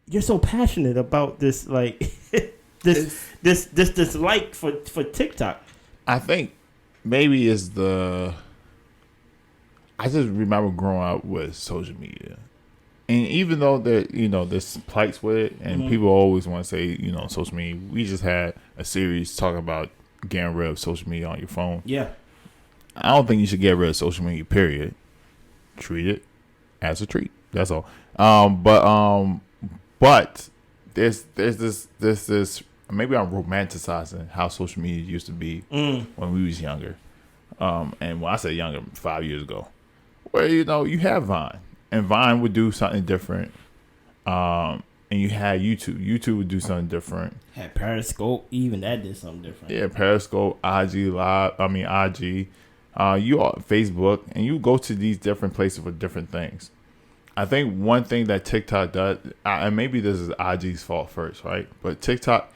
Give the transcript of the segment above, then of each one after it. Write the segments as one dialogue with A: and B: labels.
A: you're so passionate about this, like this like for TikTok.
B: I think maybe it's the. I just remember growing up with social media, and even though there's plights with it, and people always want to say, social media. We just had a series talking about getting rid of social media on your phone.
A: Yeah,
B: I don't think you should get rid of social media. Period. Treat it as a treat. That's all. But there's this. Maybe I'm romanticizing how social media used to be when we was younger. And when I say younger, 5 years ago, where you have Vine, and Vine would do something different. And you had YouTube. YouTube would do something different.
A: Had Periscope, even that did something different.
B: Yeah, Periscope, IG Live. IG. You are Facebook, and you go to these different places for different things. I think one thing that TikTok does, and maybe this is IG's fault first, right? But TikTok,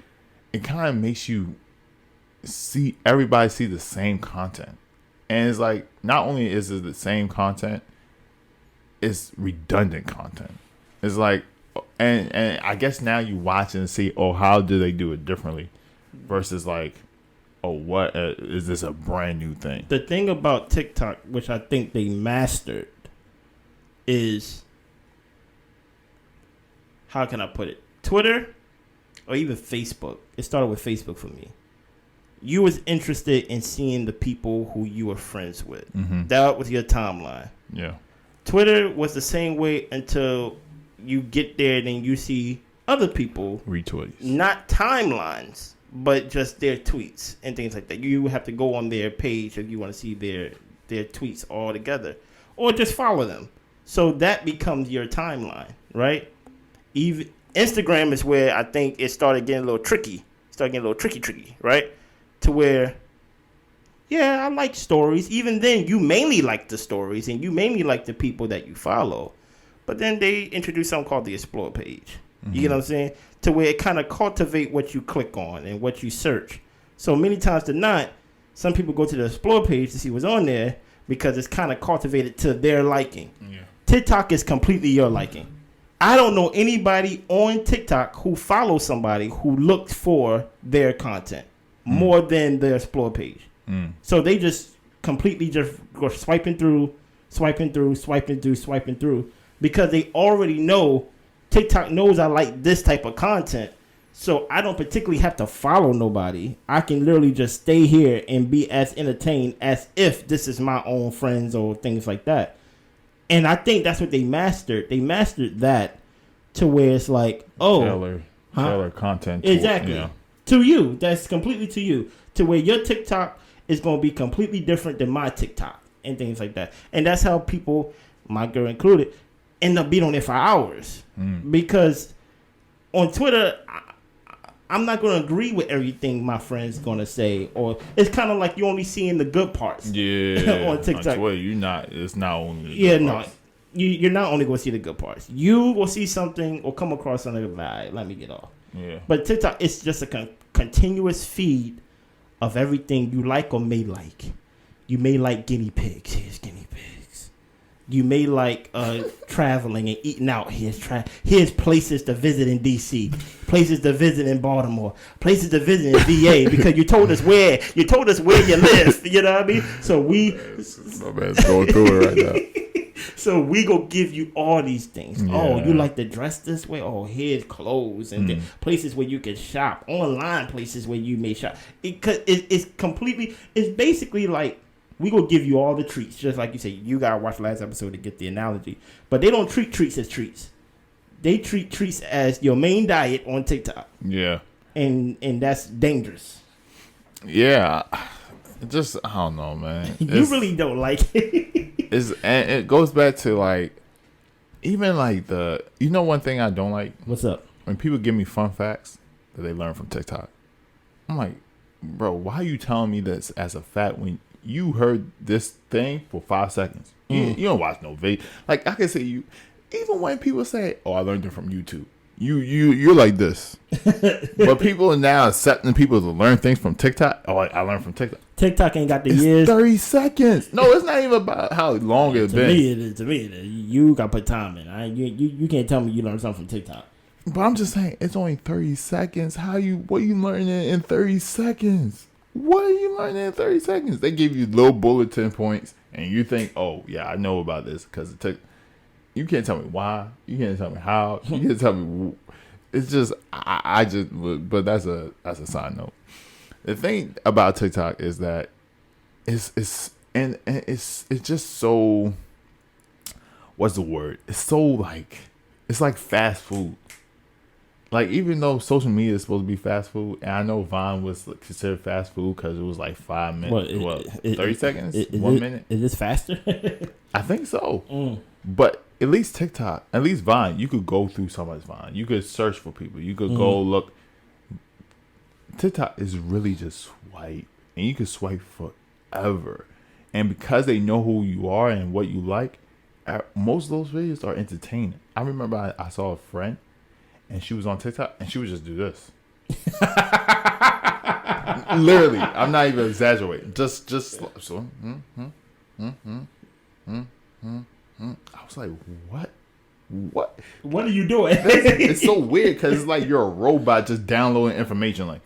B: it kind of makes you everybody see the same content. And it's like, not only is it the same content, it's redundant content. It's like, and I guess now you watch and see, how do they do it differently? Versus like, what is this a brand new thing?
A: The thing about TikTok, which I think they mastered, is, how can I put it? Twitter or even Facebook. It started with Facebook for me. You was interested in seeing the people who you were friends with. Mm-hmm. That was your timeline.
B: Yeah.
A: Twitter was the same way until you get there and then you see other people.
B: Retweets.
A: Not timelines, but just their tweets and things like that. You have to go on their page if you want to see their tweets all together. Or just follow them. So that becomes your timeline, right? Even Instagram is where I think it started getting a little tricky. Tricky, right? To where, yeah, I like stories. Even then, you mainly like the stories and you mainly like the people that you follow. But then they introduced something called the Explore page. Mm-hmm. You get what I'm saying? To where it kind of cultivate what you click on and what you search. So many times than not, some people go to the Explore page to see what's on there because it's kind of cultivated to their liking. Yeah. TikTok is completely your liking. I don't know anybody on TikTok who follows somebody who looks for their content more than the Explore page. So they just completely just go swiping through because they already know TikTok knows I like this type of content. So I don't particularly have to follow nobody. I can literally just stay here and be as entertained as if this is my own friends or things like that. And I think that's what they mastered. They mastered that to where it's like,
B: tailor content.
A: Exactly.
B: Yeah.
A: To you. That's completely to you. To where your TikTok is going to be completely different than my TikTok and things like that. And that's how people, my girl included, end up being on there for hours. Because on Twitter, I'm not going to agree with everything my friend's going to say. Or it's kind of like you're only seeing the good parts.
B: Yeah.
A: On TikTok.
B: On Twitter, it's not only the good parts.
A: You're not only going to see the good parts. You will see something or come across something like, let me get off.
B: Yeah.
A: But TikTok, it's just a continuous feed of everything you like or may like. You may like guinea pigs. Here's guinea pigs. You may like traveling and eating out. Here's places to visit in D.C., places to visit in Baltimore, places to visit in VA because you told us where you live. You know what I mean? So
B: my man's going through it right now.
A: So we go give you all these things. Yeah. Oh, you like to dress this way? Oh, here's clothes and places where you can shop. Online places where you may shop. It's basically like we go give you all the treats. Just like you say, you got to watch the last episode to get the analogy. But they don't treat treats as treats. They treat treats as your main diet on TikTok.
B: Yeah.
A: And that's dangerous.
B: Yeah. I don't know, man.
A: You really don't like it.
B: And it goes back to like, even like one thing I don't like.
A: What's up?
B: When people give me fun facts that they learn from TikTok. I'm like, bro, why are you telling me this as a fact when you heard this thing for 5 seconds? You don't watch no video. Like I can say even when people say, "Oh, I learned it from YouTube." You're like this. But people are now accepting people to learn things from TikTok. Oh, I learned from TikTok.
A: TikTok ain't got the years.
B: 30 seconds. No, it's not even about how long it's been.
A: To me, you got to put time in. You can't tell me you learned something from TikTok.
B: But I'm just saying, it's only 30 seconds. What are you learning in 30 seconds? What are you learning in 30 seconds? They give you little bulletin points, and you think, oh, yeah, I know about this because it took. You can't tell me why. You can't tell me how. You can't tell me. It's just, but that's a side note. The thing about TikTok is that it's just so. What's the word? It's so like, it's like fast food. Like, even though social media is supposed to be fast food, and I know Vine was considered fast food because it was like 5 minutes, 30 seconds, 1 minute.
A: Is this faster?
B: I think so. But at least TikTok, at least Vine, you could go through somebody's Vine. You could search for people. You could go look. TikTok is really just swipe, and you can swipe forever. And because they know who you are and what you like, most of those videos are entertaining. I remember I saw a friend, and she was on TikTok, and she would just do this. Literally, I'm not even exaggerating. Just so. I was like, what?
A: What are you doing?
B: It's so weird because it's like you're a robot just downloading information. Like